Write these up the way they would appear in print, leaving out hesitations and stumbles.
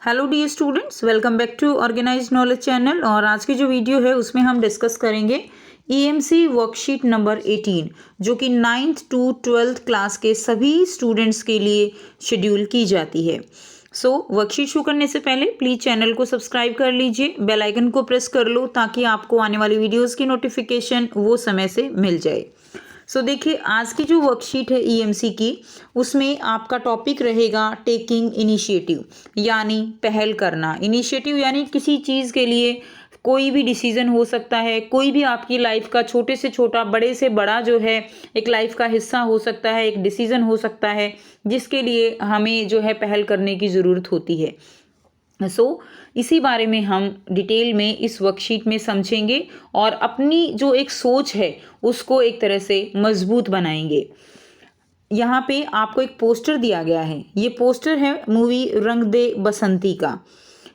Hello dear students, welcome back to organise knowledge channel. और आज की जो वीडियो है उसमें हम डिस्कस करेंगे ईएमसी वर्कशीट नंबर 18 जो कि 9th to 12th क्लास के सभी स्टूडेंट्स के लिए शेड्यूल की जाती है। वर्कशीट शुरू करने से पहले प्लीज़ चैनल को सब्सक्राइब कर लीजिए, बेल आइकन को प्रेस कर लो ताकि आपको आने वाली वीडियोज़ की नोटिफिकेशन वो समय से मिल जाए। देखिए, आज की जो वर्कशीट है ईएमसी की, उसमें आपका टॉपिक रहेगा टेकिंग इनिशिएटिव, यानी पहल करना। इनिशिएटिव यानी किसी चीज़ के लिए कोई भी डिसीजन हो सकता है, कोई भी आपकी लाइफ का छोटे से छोटा बड़े से बड़ा जो है एक लाइफ का हिस्सा हो सकता है, एक डिसीजन हो सकता है जिसके लिए हमें जो है पहल करने की ज़रूरत होती है। इसी बारे में हम डिटेल में इस वर्कशीट में समझेंगे और अपनी जो एक सोच है उसको एक तरह से मजबूत बनाएंगे। यहाँ पे आपको एक पोस्टर दिया गया है। ये पोस्टर है मूवी रंग दे बसंती का।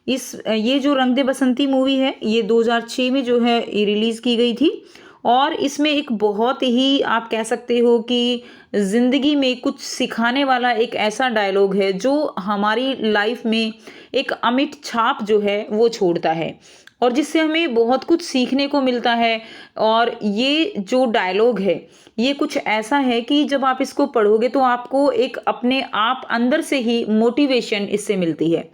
ये जो रंग दे बसंती मूवी है ये 2006 में जो है रिलीज़ की गई थी और इसमें एक बहुत ही आप कह सकते हो कि ज़िंदगी में कुछ सिखाने वाला एक ऐसा डायलॉग है जो हमारी लाइफ में एक अमिट छाप जो है वो छोड़ता है और जिससे हमें बहुत कुछ सीखने को मिलता है। और ये जो डायलॉग है ये कुछ ऐसा है कि जब आप इसको पढ़ोगे तो आपको एक अपने आप अंदर से ही मोटिवेशन इससे मिलती है।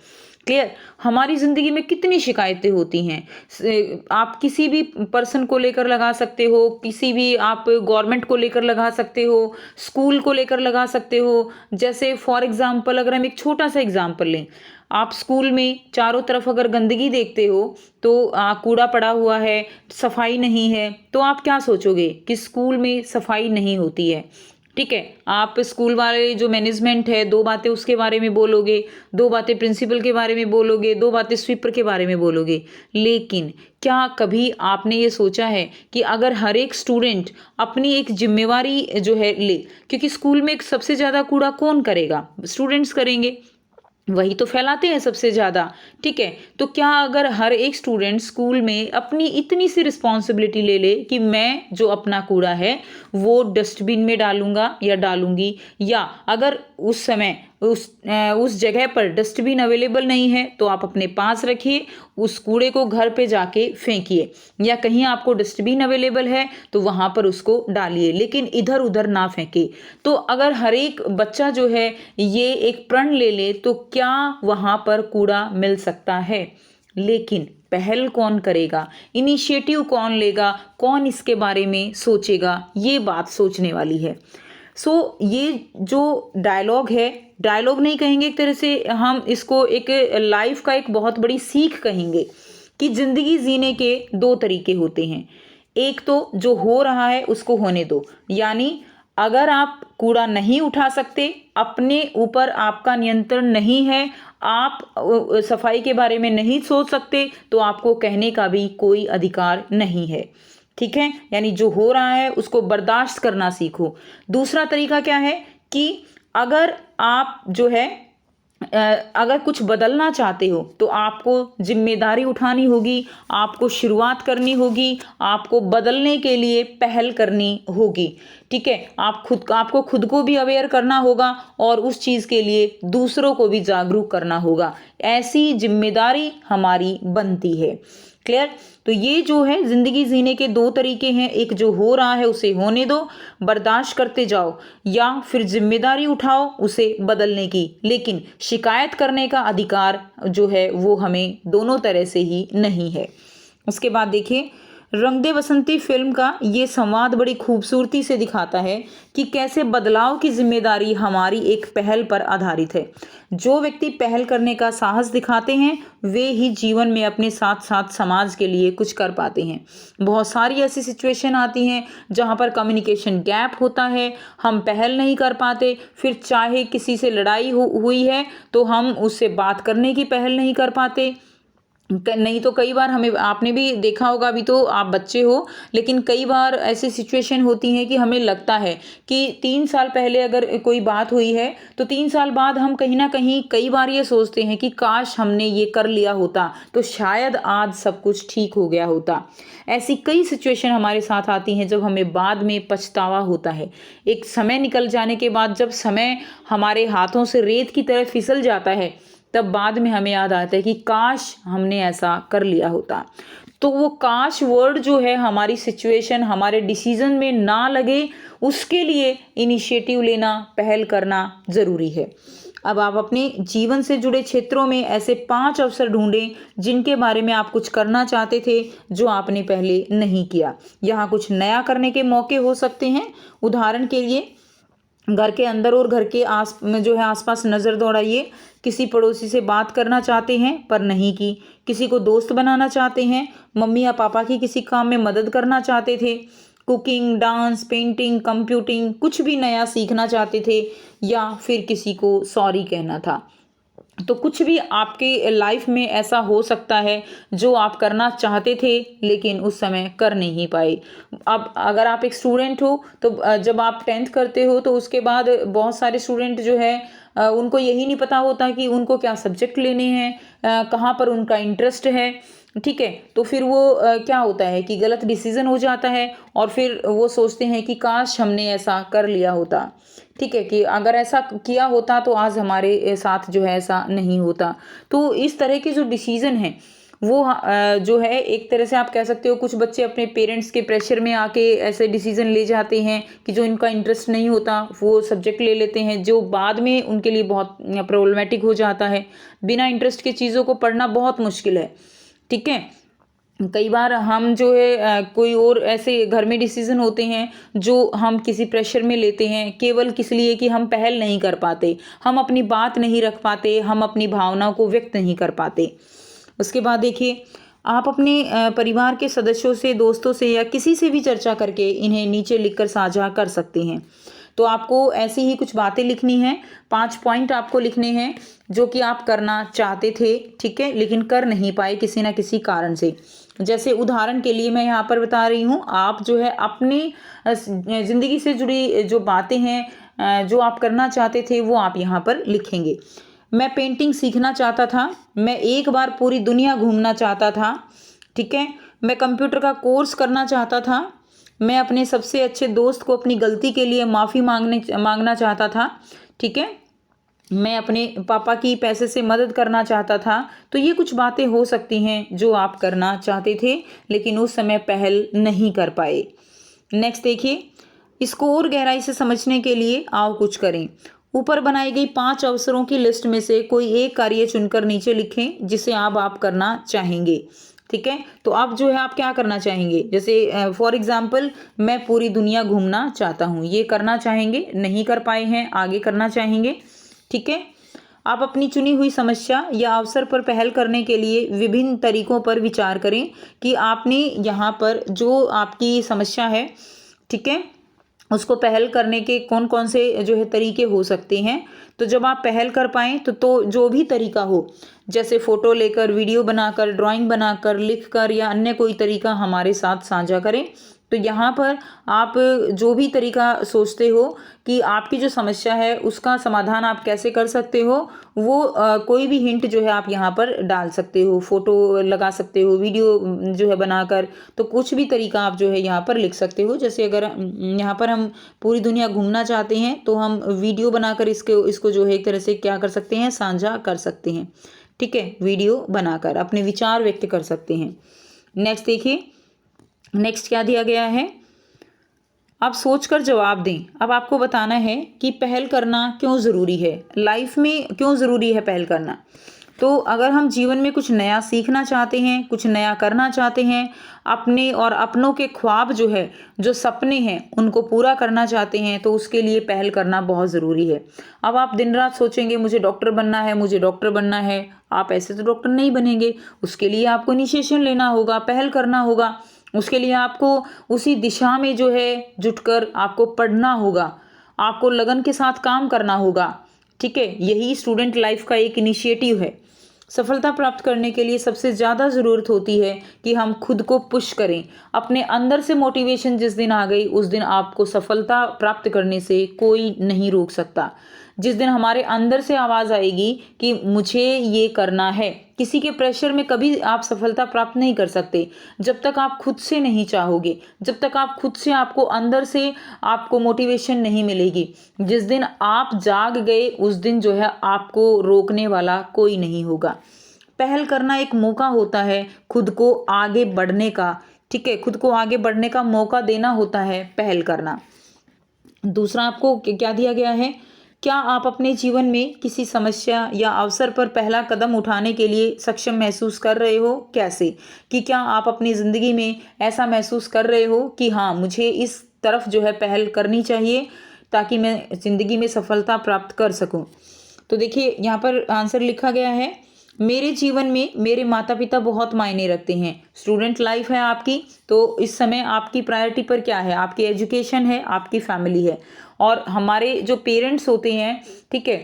क्लियर? हमारी ज़िंदगी में कितनी शिकायतें होती हैं। आप किसी भी पर्सन को लेकर लगा सकते हो, किसी भी आप गवर्नमेंट को लेकर लगा सकते हो, स्कूल को लेकर लगा सकते हो। जैसे फॉर एग्जांपल अगर हम एक छोटा सा एग्जांपल लें, आप स्कूल में चारों तरफ अगर गंदगी देखते हो तो कूड़ा पड़ा हुआ है, सफाई नहीं है, तो आप क्या सोचोगे कि स्कूल में सफाई नहीं होती है। ठीक है, आप स्कूल वाले जो मैनेजमेंट है दो बातें उसके बारे में बोलोगे, दो बातें प्रिंसिपल के बारे में बोलोगे, दो बातें स्वीपर के बारे में बोलोगे। लेकिन क्या कभी आपने ये सोचा है कि अगर हर एक स्टूडेंट अपनी एक जिम्मेवारी जो है ले, क्योंकि स्कूल में एक सबसे ज़्यादा कूड़ा कौन करेगा? स्टूडेंट्स करेंगे, वही तो फैलाते हैं सबसे ज़्यादा। ठीक है, तो क्या अगर हर एक स्टूडेंट स्कूल में अपनी इतनी सी रिस्पॉन्सिबिलिटी ले ले कि मैं जो अपना कूड़ा है वो डस्टबिन में डालूंगा या डालूंगी, या अगर उस समय उस जगह पर डस्टबिन अवेलेबल नहीं है तो आप अपने पास रखिए, उस कूड़े को घर पे जाके फेंकिए, या कहीं आपको डस्टबिन अवेलेबल है तो वहाँ पर उसको डालिए, लेकिन इधर उधर ना फेंके। तो अगर हर एक बच्चा जो है ये एक प्रण ले ले तो क्या वहाँ पर कूड़ा मिल सकता है। लेकिन पहल कौन करेगा, इनिशिएटिव कौन लेगा, कौन इसके बारे में सोचेगा, ये बात सोचने वाली है। ये जो डायलॉग है, डायलॉग नहीं कहेंगे, एक तरह से हम इसको एक लाइफ का एक बहुत बड़ी सीख कहेंगे कि ज़िंदगी जीने के दो तरीके होते हैं। एक तो जो हो रहा है उसको होने दो, यानी अगर आप कूड़ा नहीं उठा सकते, अपने ऊपर आपका नियंत्रण नहीं है, आप सफाई के बारे में नहीं सोच सकते, तो आपको कहने का भी कोई अधिकार नहीं है। ठीक है, यानी जो हो रहा है उसको बर्दाश्त करना सीखो। दूसरा तरीका क्या है कि अगर आप जो है अगर कुछ बदलना चाहते हो तो आपको जिम्मेदारी उठानी होगी, आपको शुरुआत करनी होगी, आपको बदलने के लिए पहल करनी होगी। ठीक है, आपको खुद को भी अवेयर करना होगा और उस चीज़ के लिए दूसरों को भी जागरूक करना होगा। ऐसी जिम्मेदारी हमारी बनती है। क्लियर? तो ये जो है ज़िंदगी जीने के दो तरीके हैं, एक जो हो रहा है उसे होने दो, बर्दाश्त करते जाओ, या फिर जिम्मेदारी उठाओ उसे बदलने की। लेकिन शिकायत करने का अधिकार जो है वो हमें दोनों तरह से ही नहीं है। उसके बाद देखिए, रंग दे बसंती फिल्म का ये संवाद बड़ी खूबसूरती से दिखाता है कि कैसे बदलाव की जिम्मेदारी हमारी एक पहल पर आधारित है। जो व्यक्ति पहल करने का साहस दिखाते हैं वे ही जीवन में अपने साथ साथ समाज के लिए कुछ कर पाते हैं। बहुत सारी ऐसी सिचुएशन आती हैं जहाँ पर कम्युनिकेशन गैप होता है, हम पहल नहीं कर पाते, फिर चाहे किसी से लड़ाई हुई है तो हम उससे बात करने की पहल नहीं कर पाते। नहीं तो कई बार हमें, आपने भी देखा होगा, अभी तो आप बच्चे हो, लेकिन कई बार ऐसी सिचुएशन होती है कि हमें लगता है कि 3 साल पहले अगर कोई बात हुई है तो 3 साल बाद हम कहीं ना कहीं कई बार ये सोचते हैं कि काश हमने ये कर लिया होता तो शायद आज सब कुछ ठीक हो गया होता। ऐसी कई सिचुएशन हमारे साथ आती हैं जब हमें बाद में पछतावा होता है। एक समय निकल जाने के बाद जब समय हमारे हाथों से रेत की तरह फिसल जाता है तब बाद में हमें याद आता है कि काश हमने ऐसा कर लिया होता। तो वो काश वर्ड जो है हमारी सिचुएशन, हमारे डिसीजन में ना लगे, उसके लिए इनिशिएटिव लेना, पहल करना ज़रूरी है। अब आप अपने जीवन से जुड़े क्षेत्रों में ऐसे 5 अवसर ढूंढें जिनके बारे में आप कुछ करना चाहते थे जो आपने पहले नहीं किया। यहाँ कुछ नया करने के मौके हो सकते हैं। उदाहरण के लिए घर के अंदर और घर के आसपास नज़र दौड़ाइए। किसी पड़ोसी से बात करना चाहते हैं पर नहीं की, किसी को दोस्त बनाना चाहते हैं, मम्मी या पापा की किसी काम में मदद करना चाहते थे, कुकिंग, डांस, पेंटिंग, कंप्यूटिंग, कुछ भी नया सीखना चाहते थे, या फिर किसी को सॉरी कहना था। तो कुछ भी आपके लाइफ में ऐसा हो सकता है जो आप करना चाहते थे लेकिन उस समय कर नहीं पाए। अब अगर आप एक स्टूडेंट हो तो जब आप 10th करते हो तो उसके बाद बहुत सारे स्टूडेंट जो है उनको यही नहीं पता होता कि उनको क्या सब्जेक्ट लेने हैं, कहाँ पर उनका इंटरेस्ट है। ठीक है, तो फिर वो क्या होता है कि गलत डिसीजन हो जाता है और फिर वो सोचते हैं कि काश हमने ऐसा कर लिया होता। ठीक है, कि अगर ऐसा किया होता तो आज हमारे साथ जो है ऐसा नहीं होता। तो इस तरह के जो डिसीजन हैं वो जो है एक तरह से आप कह सकते हो कुछ बच्चे अपने पेरेंट्स के प्रेशर में आके ऐसे डिसीजन ले जाते हैं कि जो इनका इंटरेस्ट नहीं होता वो सब्जेक्ट ले लेते हैं, जो बाद में उनके लिए बहुत प्रॉब्लमेटिक हो जाता है। बिना इंटरेस्ट के चीज़ों को पढ़ना बहुत मुश्किल है। ठीक है, कई बार हम जो है कोई और ऐसे घर में डिसीजन होते हैं जो हम किसी प्रेशर में लेते हैं केवल किस लिए कि हम पहल नहीं कर पाते, हम अपनी बात नहीं रख पाते, हम अपनी भावनाओं को व्यक्त नहीं कर पाते। उसके बाद देखिए, आप अपने परिवार के सदस्यों से, दोस्तों से या किसी से भी चर्चा करके इन्हें नीचे लिखकर साझा कर सकते हैं। तो आपको ऐसी ही कुछ बातें लिखनी है, 5 पॉइंट आपको लिखने हैं जो कि आप करना चाहते थे, ठीक है, लेकिन कर नहीं पाए किसी ना किसी कारण से। जैसे उदाहरण के लिए मैं यहाँ पर बता रही हूँ, आप जो है अपनी ज़िंदगी से जुड़ी जो बातें हैं जो आप करना चाहते थे वो आप यहाँ पर लिखेंगे। मैं पेंटिंग सीखना चाहता था, मैं एक बार पूरी दुनिया घूमना चाहता था, ठीक है, मैं कंप्यूटर का कोर्स करना चाहता था, मैं अपने सबसे अच्छे दोस्त को अपनी गलती के लिए माफ़ी मांगना चाहता था, ठीक है, मैं अपने पापा की पैसे से मदद करना चाहता था। तो ये कुछ बातें हो सकती हैं जो आप करना चाहते थे लेकिन उस समय पहल नहीं कर पाए। नेक्स्ट देखिए, इसको और गहराई से समझने के लिए आओ कुछ करें। ऊपर बनाई गई 5 अवसरों की लिस्ट में से कोई एक कार्य चुनकर नीचे लिखें जिसे आप करना चाहेंगे। ठीक है, तो अब जो है आप क्या करना चाहेंगे, जैसे फॉर एग्जाम्पल मैं पूरी दुनिया घूमना चाहता हूँ, ये करना चाहेंगे, नहीं कर पाए हैं, आगे करना चाहेंगे। ठीक है, आप अपनी चुनी हुई समस्या या अवसर पर पहल करने के लिए विभिन्न तरीकों पर विचार करें कि आपने यहाँ पर जो आपकी समस्या है, ठीक है, उसको पहल करने के कौन कौन से जो है तरीके हो सकते हैं। तो जब आप पहल कर पाएँ तो जो भी तरीका हो, जैसे फ़ोटो लेकर, वीडियो बनाकर, ड्राइंग बनाकर, लिखकर या अन्य कोई तरीका हमारे साथ साझा करें। तो यहाँ पर आप जो भी तरीका सोचते हो कि आपकी जो समस्या है उसका समाधान आप कैसे कर सकते हो, वो कोई भी हिंट जो है आप यहाँ पर डाल सकते हो, फ़ोटो लगा सकते हो, वीडियो जो है बनाकर, तो कुछ भी तरीका आप जो है यहाँ पर लिख सकते हो। जैसे अगर यहाँ पर हम पूरी दुनिया घूमना चाहते हैं तो हम वीडियो बनाकर इसको जो है एक तरह से क्या कर सकते हैं, साझा कर सकते हैं। ठीक है, वीडियो बनाकर अपने विचार व्यक्त कर सकते हैं। नेक्स्ट देखिए, नेक्स्ट क्या दिया गया है, आप सोचकर जवाब दें। अब आपको बताना है कि पहल करना क्यों ज़रूरी है, लाइफ में क्यों ज़रूरी है पहल करना। तो अगर हम जीवन में कुछ नया सीखना चाहते हैं, कुछ नया करना चाहते हैं, अपने और अपनों के ख्वाब जो है, जो सपने हैं उनको पूरा करना चाहते हैं, तो उसके लिए पहल करना बहुत ज़रूरी है। अब आप दिन रात सोचेंगे मुझे डॉक्टर बनना है, मुझे डॉक्टर बनना है, आप ऐसे तो डॉक्टर नहीं बनेंगे। उसके लिए आपको इनिशिएशन लेना होगा, पहल करना होगा। उसके लिए आपको उसी दिशा में जो है जुटकर आपको पढ़ना होगा, आपको लगन के साथ काम करना होगा। ठीक है, यही स्टूडेंट लाइफ का एक इनिशिएटिव है। सफलता प्राप्त करने के लिए सबसे ज़्यादा ज़रूरत होती है कि हम खुद को पुश करें। अपने अंदर से मोटिवेशन जिस दिन आ गई उस दिन आपको सफलता प्राप्त करने से कोई नहीं रोक सकता। जिस दिन हमारे अंदर से आवाज़ आएगी कि मुझे ये करना है। किसी के प्रेशर में कभी आप सफलता प्राप्त नहीं कर सकते जब तक आप खुद से नहीं चाहोगे, जब तक आप खुद से आपको अंदर से आपको मोटिवेशन नहीं मिलेगी। जिस दिन आप जाग गए उस दिन जो है आपको रोकने वाला कोई नहीं होगा। पहल करना एक मौका होता है खुद को आगे बढ़ने का, ठीक है, खुद को आगे बढ़ने का मौका देना होता है पहल करना। दूसरा आपको क्या दिया गया है, क्या आप अपने जीवन में किसी समस्या या अवसर पर पहला कदम उठाने के लिए सक्षम महसूस कर रहे हो? कैसे? कि क्या आप अपनी ज़िंदगी में ऐसा महसूस कर रहे हो कि हाँ, मुझे इस तरफ जो है पहल करनी चाहिए ताकि मैं ज़िंदगी में सफलता प्राप्त कर सकूं। तो देखिए यहाँ पर आंसर लिखा गया है, मेरे जीवन में मेरे माता पिता बहुत मायने रखते हैं। स्टूडेंट लाइफ है आपकी, तो इस समय आपकी प्रायोरिटी पर क्या है? आपकी एजुकेशन है, आपकी फैमिली है। और हमारे जो पेरेंट्स होते हैं, ठीक है,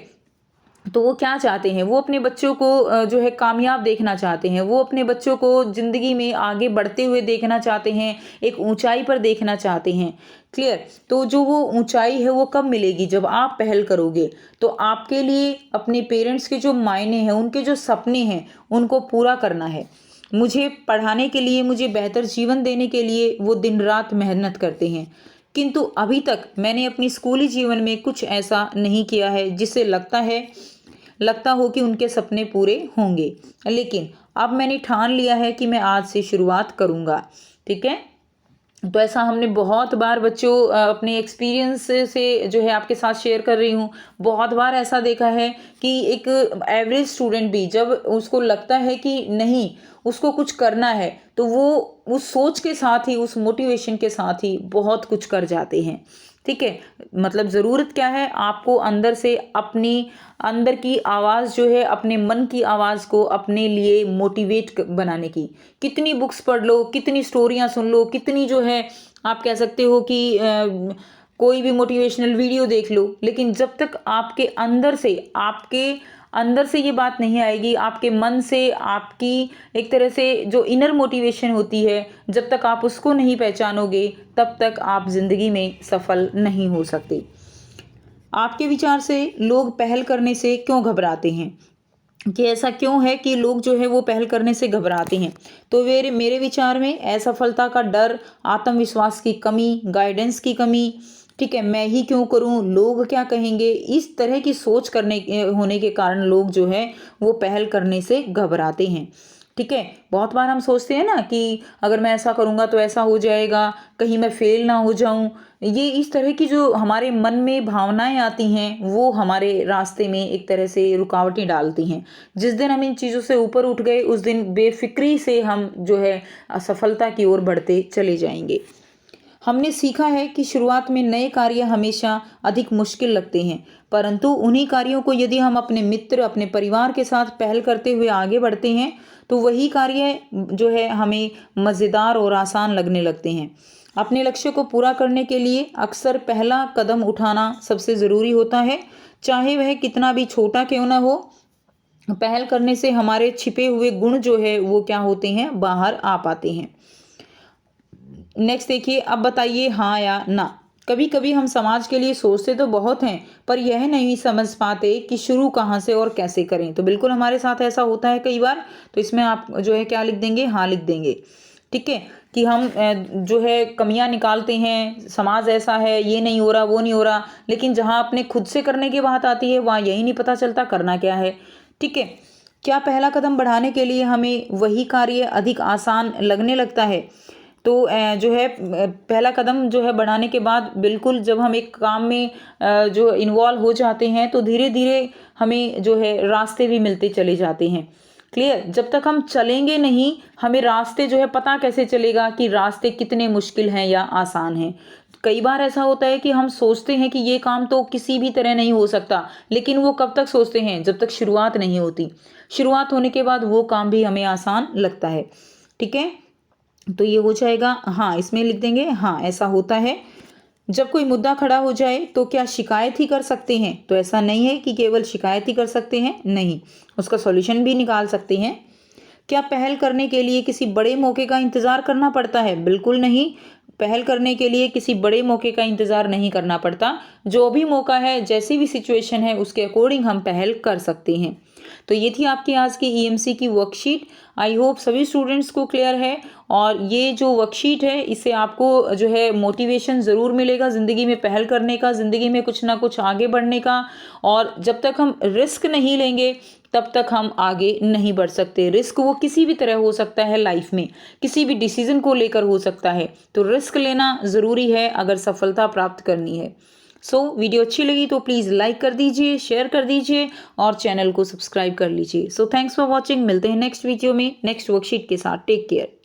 तो वो क्या चाहते हैं? वो अपने बच्चों को जो है कामयाब देखना चाहते हैं। वो अपने बच्चों को ज़िंदगी में आगे बढ़ते हुए देखना चाहते हैं, एक ऊंचाई पर देखना चाहते हैं। क्लियर? तो जो वो ऊंचाई है वो कब मिलेगी? जब आप पहल करोगे। तो आपके लिए अपने पेरेंट्स के जो मायने हैं, उनके जो सपने हैं, उनको पूरा करना है। मुझे पढ़ाने के लिए, मुझे बेहतर जीवन देने के लिए वो दिन रात मेहनत करते हैं। किंतु अभी तक मैंने अपनी स्कूली जीवन में कुछ ऐसा नहीं किया है जिससे लगता हो कि उनके सपने पूरे होंगे। लेकिन अब मैंने ठान लिया है कि मैं आज से शुरुआत करूँगा। ठीक है? तो ऐसा हमने बहुत बार बच्चों अपने एक्सपीरियंस से जो है आपके साथ शेयर कर रही हूँ। बहुत बार ऐसा देखा है कि एक एवरेज स्टूडेंट भी जब उसको लगता है कि नहीं, उसको कुछ करना है, तो वो उस सोच के साथ ही, उस मोटिवेशन के साथ ही बहुत कुछ कर जाते हैं। ठीक है? मतलब ज़रूरत क्या है? आपको अंदर से अपनी अंदर की आवाज़ जो है, अपने मन की आवाज़ को अपने लिए मोटिवेट बनाने की। कितनी बुक्स पढ़ लो, कितनी स्टोरियाँ सुन लो, कितनी जो है आप कह सकते हो कि कोई भी मोटिवेशनल वीडियो देख लो, लेकिन जब तक आपके अंदर से ये बात नहीं आएगी, आपके मन से, आपकी एक तरह से जो इनर मोटिवेशन होती है, जब तक आप उसको नहीं पहचानोगे, तब तक आप ज़िंदगी में सफल नहीं हो सकते। आपके विचार से लोग पहल करने से क्यों घबराते हैं? कि ऐसा क्यों है कि लोग जो है वो पहल करने से घबराते हैं? तो मेरे विचार में असफलता का डर, आत्मविश्वास की कमी, गाइडेंस की कमी, ठीक है, मैं ही क्यों करूं, लोग क्या कहेंगे, इस तरह की सोच होने के कारण लोग जो है वो पहल करने से घबराते हैं। ठीक है? बहुत बार हम सोचते हैं ना कि अगर मैं ऐसा करूँगा तो ऐसा हो जाएगा, कहीं मैं फेल ना हो जाऊँ। ये इस तरह की जो हमारे मन में भावनाएँ आती हैं, वो हमारे रास्ते में एक तरह से रुकावटें डालती हैं। जिस दिन हम इन चीज़ों से ऊपर उठ गए, उस दिन बेफ़िक्री से हम जो है असफलता की ओर बढ़ते चले जाएँगे। हमने सीखा है कि शुरुआत में नए कार्य हमेशा अधिक मुश्किल लगते हैं, परंतु उन्हीं कार्यों को यदि हम अपने मित्र, अपने परिवार के साथ पहल करते हुए आगे बढ़ते हैं, तो वही कार्य जो है हमें मज़ेदार और आसान लगने लगते हैं। अपने लक्ष्य को पूरा करने के लिए अक्सर पहला कदम उठाना सबसे ज़रूरी होता है, चाहे वह कितना भी छोटा क्यों ना हो। पहल करने से हमारे छिपे हुए गुण जो है वो क्या होते हैं, बाहर आ पाते हैं। नेक्स्ट देखिए, अब बताइए हाँ या ना। कभी कभी हम समाज के लिए सोचते तो बहुत हैं, पर यह नहीं समझ पाते कि शुरू कहाँ से और कैसे करें। तो बिल्कुल हमारे साथ ऐसा होता है कई बार। तो इसमें आप जो है क्या लिख देंगे, हाँ लिख देंगे। ठीक है, कि हम जो है कमियां निकालते हैं, समाज ऐसा है, ये नहीं हो रहा, वो नहीं हो रहा, लेकिन जहाँ अपने खुद से करने की बात आती है वहाँ यही नहीं पता चलता करना क्या है। ठीक है, क्या पहला कदम बढ़ाने के लिए हमें वही कार्य अधिक आसान लगने लगता है? तो जो है पहला कदम जो है बढ़ाने के बाद बिल्कुल जब हम एक काम में जो इन्वॉल्व हो जाते हैं, तो धीरे धीरे हमें जो है रास्ते भी मिलते चले जाते हैं। क्लियर? जब तक हम चलेंगे नहीं, हमें रास्ते जो है पता कैसे चलेगा कि रास्ते कितने मुश्किल हैं या आसान हैं। कई बार ऐसा होता है कि हम सोचते हैं कि ये काम तो किसी भी तरह नहीं हो सकता, लेकिन वो कब तक सोचते हैं, जब तक शुरुआत नहीं होती। शुरुआत होने के बाद वो काम भी हमें आसान लगता है। ठीक है, तो ये हो जाएगा हाँ, इसमें लिख देंगे हाँ, ऐसा होता है। जब कोई मुद्दा खड़ा हो जाए तो क्या शिकायत ही कर सकते हैं? तो ऐसा नहीं है कि केवल शिकायत ही कर सकते हैं, नहीं, उसका सॉल्यूशन भी निकाल सकते हैं। क्या पहल करने के लिए किसी बड़े मौके का इंतजार करना पड़ता है? बिल्कुल नहीं। पहल करने के लिए किसी बड़े मौके का इंतज़ार नहीं करना पड़ता। जो भी मौका है, जैसी भी सिचुएशन है, उसके अकॉर्डिंग हम पहल कर सकते हैं। तो ये थी आपकी आज की ईएमसी की वर्कशीट। आई होप सभी स्टूडेंट्स को क्लियर है और ये जो वर्कशीट है इससे आपको जो है मोटिवेशन ज़रूर मिलेगा ज़िंदगी में पहल करने का, ज़िंदगी में कुछ ना कुछ आगे बढ़ने का। और जब तक हम रिस्क नहीं लेंगे तब तक हम आगे नहीं बढ़ सकते। रिस्क वो किसी भी तरह हो सकता है, लाइफ में किसी भी डिसीजन को लेकर हो सकता है। तो रिस्क लेना ज़रूरी है अगर सफलता प्राप्त करनी है। वीडियो अच्छी लगी तो प्लीज़ लाइक कर दीजिए, शेयर कर दीजिए और चैनल को सब्सक्राइब कर लीजिए। Thanks for watching. मिलते हैं नेक्स्ट वीडियो में नेक्स्ट वर्कशीट के साथ। Take care.